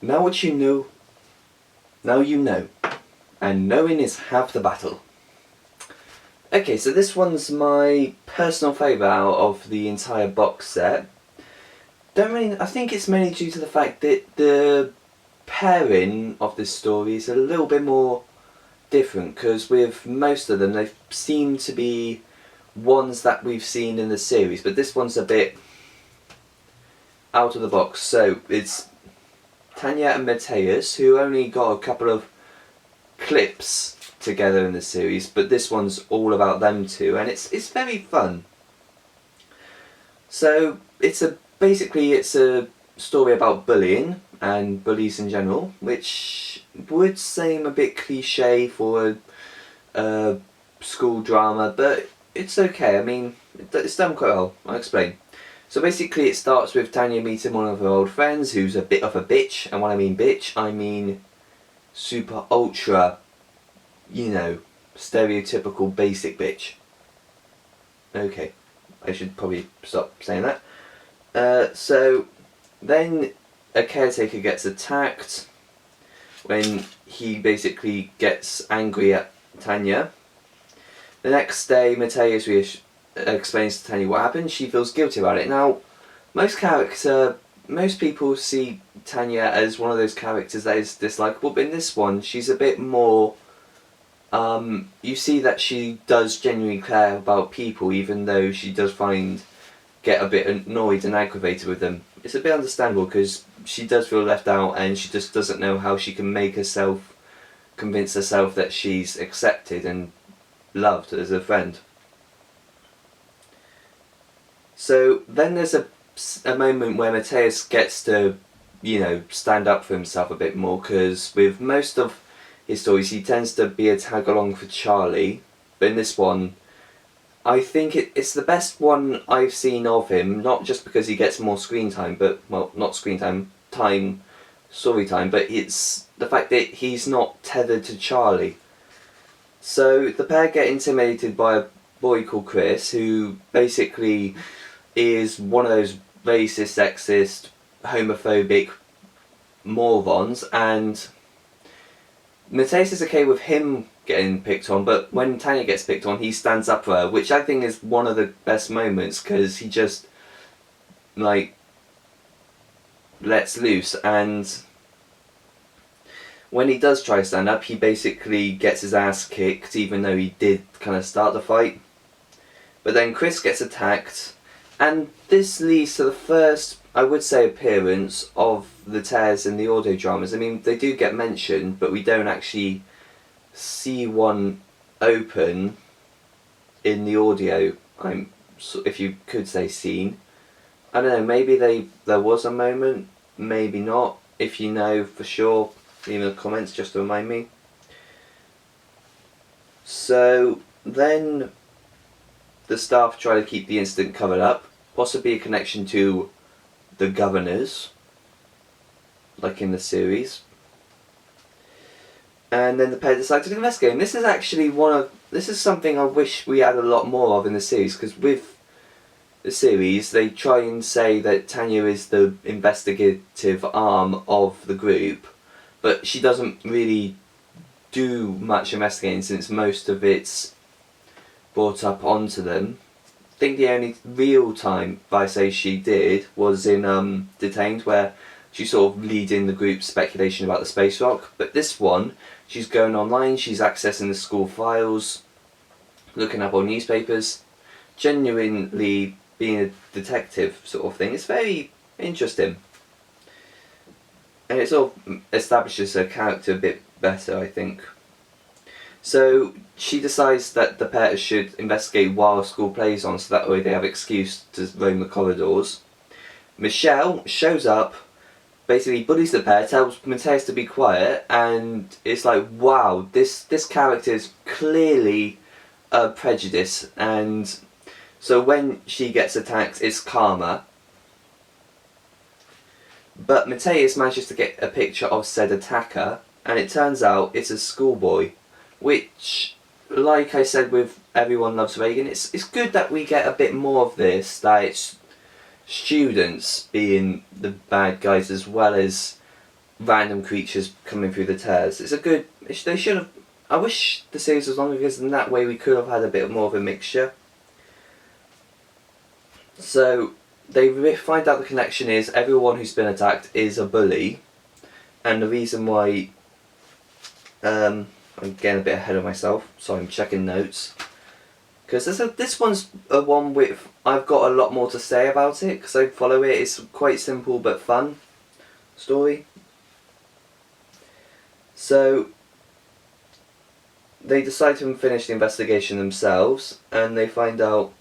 Now what you know, now you know. And knowing is half the battle. Okay, so this one's my personal favourite out of the entire box set. I think it's mainly due to the fact that the pairing of this story is a little bit more different, because with most of them they seem to be ones that we've seen in the series, but this one's a bit out of the box. So it's Tanya and Mateus, who only got a couple of clips together in the series, but this one's all about them two, and it's very fun. So basically it's a story about bullying and bullies in general, which would seem a bit cliche for a school drama, but it's okay. I mean, it's done quite well. I'll explain. So basically it starts with Tanya meeting one of her old friends who's a bit of a bitch, and when I mean bitch, I mean super ultra, stereotypical basic bitch. Okay, I should probably stop saying that. So then a caretaker gets attacked when he basically gets angry at Tanya. The next day, Mateus explains to Tanya what happened. She feels guilty about it. Now, most people see Tanya as one of those characters that is dislikable, but in this one, she's a bit more. You see that she does genuinely care about people, even though she does get a bit annoyed and aggravated with them. It's a bit understandable because she does feel left out, and she just doesn't know how she can convince herself that she's accepted and loved as a friend. So then there's a moment where Mateus gets to, stand up for himself a bit more, because with most of his stories he tends to be a tag along for Charlie, but in this one I think it's the best one I've seen of him, not just because he gets more screen time, but, well, not screen time, story time, but it's the fact that he's not tethered to Charlie. So the pair get intimidated by a boy called Chris, who basically is one of those racist, sexist, homophobic morons, and Mateus is okay with him getting picked on, but when Tanya gets picked on, he stands up for her, which I think is one of the best moments, because he just lets loose, and when he does try to stand up, he basically gets his ass kicked, even though he did kind of start the fight. But then Chris gets attacked, and this leads to the first, I would say, appearance of the tears in the audio dramas. I mean, they do get mentioned, but we don't actually see one open in the audio. If you could say scene. I don't know, maybe there was a moment, maybe not. If you know for sure, leave in the comments just to remind me. So then the staff try to keep the incident covered up, possibly a connection to the governors, like in the series. And then the pair decide to investigate. And this is actually this is something I wish we had a lot more of in the series, because with the series they try and say that Tanya is the investigative arm of the group, but she doesn't really do much investigating, since most of it's brought up onto them. I think the only real time I say she did was in Detained, where she's sort of leading the group's speculation about the space rock. But this one, she's going online, she's accessing the school files, looking up on newspapers, genuinely being a detective sort of thing. It's very interesting, and it sort of establishes her character a bit better, I think. So she decides that the pair should investigate while school plays on, so that way they have excuse to roam the corridors. Michelle shows up, basically bullies the pair, tells Mateus to be quiet, and it's like, wow, this character is clearly a prejudice. And so when she gets attacked, it's karma. But Mateus manages to get a picture of said attacker, and it turns out it's a schoolboy, which, like I said with Everyone Loves Reagan, it's good that we get a bit more of this, that it's students being the bad guys as well as random creatures coming through the tears. It's a good. They should have. I wish the series was longer, because in that way we could have had a bit more of a mixture. So they find out the connection is everyone who's been attacked is a bully, and the reason why. I'm getting a bit ahead of myself, so I'm checking notes. Because this one's a one with I've got a lot more to say about it, because I follow it. It's quite simple but fun story. So they decide to finish the investigation themselves, and they find out.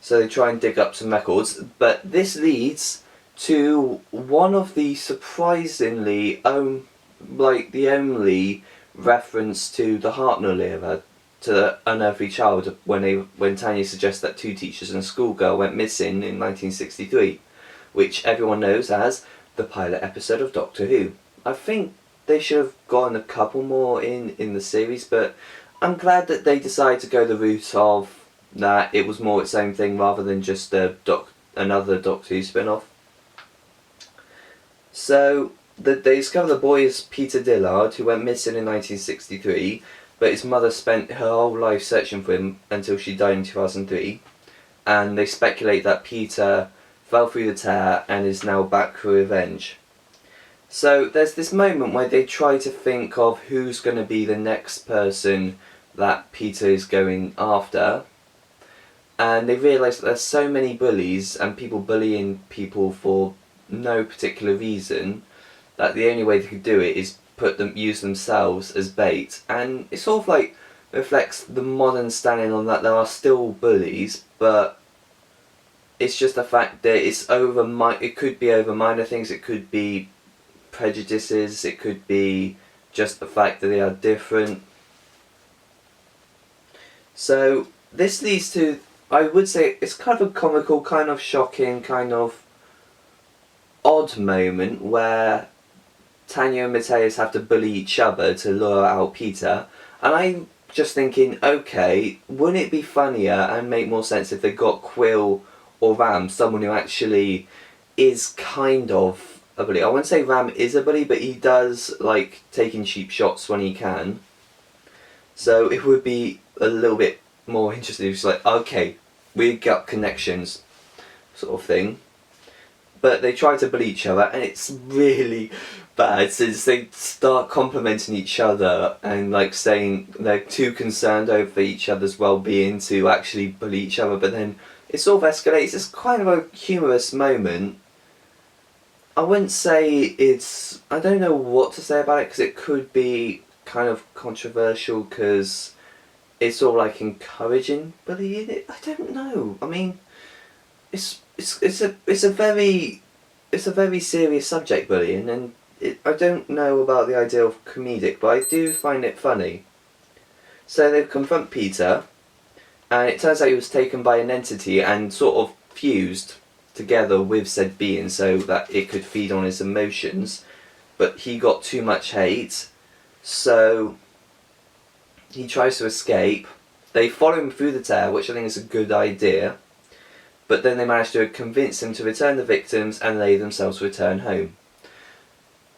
So they try and dig up some records, but this leads to one of the surprisingly the only reference to the Hartnell era, to the Unearthly Child, when Tanya suggests that 2 teachers and a schoolgirl went missing in 1963, which everyone knows as the pilot episode of Doctor Who. I think they should have gotten a couple more in the series, but I'm glad that they decided to go the route of that it was more its own thing rather than just another Doctor Who spin-off. So they discover the boy is Peter Dillard, who went missing in 1963, but his mother spent her whole life searching for him until she died in 2003, and they speculate that Peter fell through the tear and is now back for revenge. So there's this moment where they try to think of who's going to be the next person that Peter is going after, and they realise that there's so many bullies and people bullying people for no particular reason that the only way they could do it is use themselves as bait. And it sort of like reflects the modern standing on that there are still bullies, but it's just the fact that it could be over minor things, it could be prejudices, it could be just the fact that they are different. So this leads to, I would say, it's kind of a comical, kind of shocking, kind of odd moment where Tanya and Matthias have to bully each other to lure out Peter, and I'm just thinking, okay, wouldn't it be funnier and make more sense if they got Quill or Ram, someone who actually is kind of a bully? I wouldn't say Ram is a bully, but he does like taking cheap shots when he can. So it would be a little bit more interesting. It's like, okay, we got connections, sort of thing. But they try to bully each other, and it's really bad since they start complimenting each other and like saying they're too concerned over each other's well-being to actually bully each other. But then it sort of escalates. It's kind of a humorous moment. I wouldn't say I don't know what to say about it, because it could be kind of controversial, because it's sort of like encouraging bullying. I don't know. I mean, it's a very serious subject, bullying, and I don't know about the idea of comedic, but I do find it funny. So they confront Peter, and it turns out he was taken by an entity and sort of fused together with said being so that it could feed on his emotions, but he got too much hate, so he tries to escape. They follow him through the tear, which I think is a good idea, but then they manage to convince him to return the victims and they themselves return home.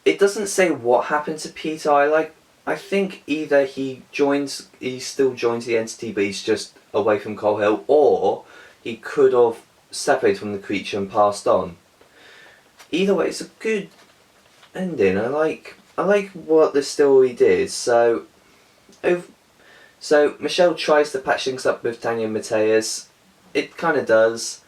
It doesn't say what happened to Peter. I think either he still joins the entity, but he's just away from Coal Hill, or he could have separated from the creature and passed on. Either way, it's a good ending. I like what the story did. So Michelle tries to patch things up with Tanya and Matthias. It kind of does,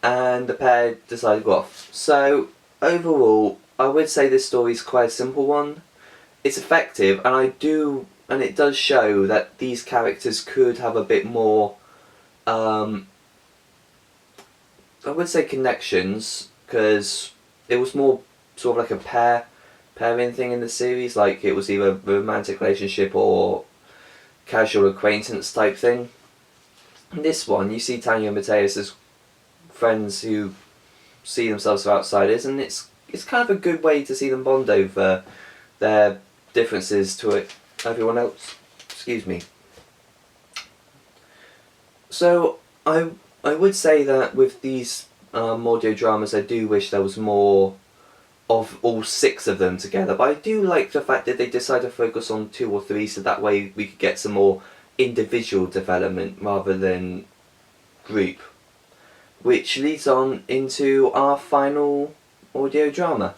and the pair decide to go off. So overall, I would say this story is quite a simple one. It's effective, and it does show that these characters could have a bit more, I would say, connections, because it was more sort of like a pairing thing in the series, like it was either a romantic relationship or casual acquaintance type thing. In this one, you see Tanya and Matthias as friends who see themselves as outsiders, and it's kind of a good way to see them bond over their differences to everyone else. Excuse me. So I would say that with these audio dramas, I do wish there was more of all 6 of them together, but I do like the fact that they decided to focus on 2 or 3, so that way we could get some more individual development rather than group. Which leads on into our final audio drama.